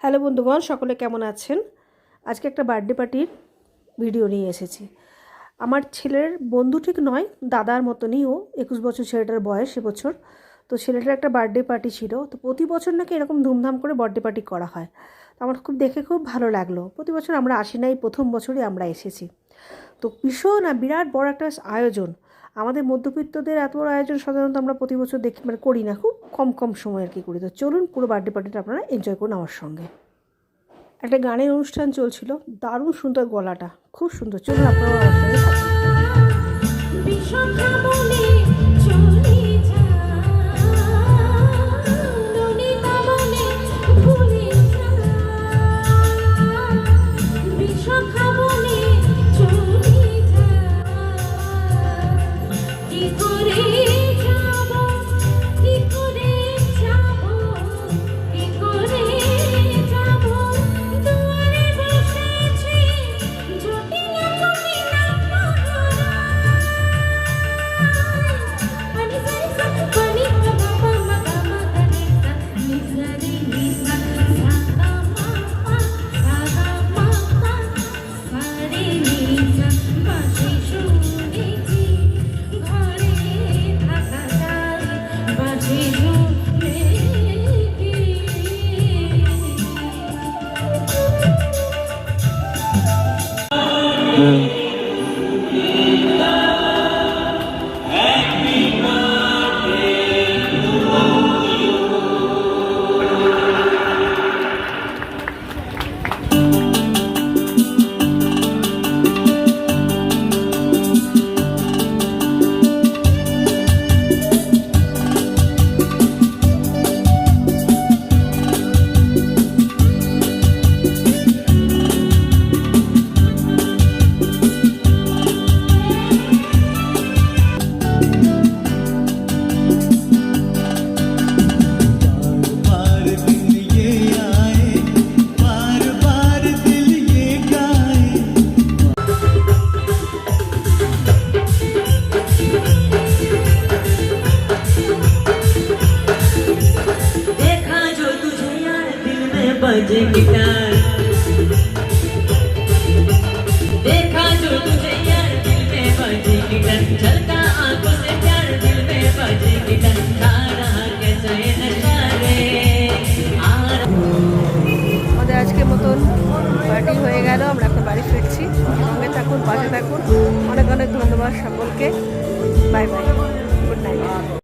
Hello বন্ধুগণ, সকলে কেমন আছেন? আজকে একটা বার্থডে পার্টির ভিডিও নিয়ে এসেছি। আমার ছেলের বন্ধু ঠিক নয়, দাদার মতনই ও। 21 বছর ছেলেটার বয়স এবছর। তো ছেলেটার একটা বার্থডে পার্টি ছিল। তো প্রতি বছর নাকি এরকম ধুমধাম করে বার্থডে পার্টি করা হয়। তো আমার দেখে খুব ভালো লাগলো। প্রতি বছর আমরা আসি না, এই প্রথম বছরই আমরা এসেছি। তো ভীষণ বিরাট বড় একটা আয়োজন। আমাদের মধ্যবিত্তদের এত বড় আয়োজন সাধারণত আমরা প্রতি বছর দেখি করি না, খুব কম সময় আর কি করি। তো চলুন পুরো বার্থডে পার্টিটা আপনারা এনজয় করুন আমার সঙ্গে। একটা গানের অনুষ্ঠান চলছিল, দারুণ সুন্দর গলাটা, খুব সুন্দর। চলুন আপনারা আমার সঙ্গে থাকুন। बजे गिटार देखा जो तुझे यार दिल में बजे गिटार झलका आंखों से प्यार दिल में बजे गिटार खा रहा कैसा ये नशा रे আমাদের আজকের মতন পার্টি হয়ে গেল। আমরা এখন বাড়ি ফিরছি। সঙ্গে থাকুন, পাশে থাকুন। অনেক অনেক ধন্যবাদ সকলকে। Bye bye, good night.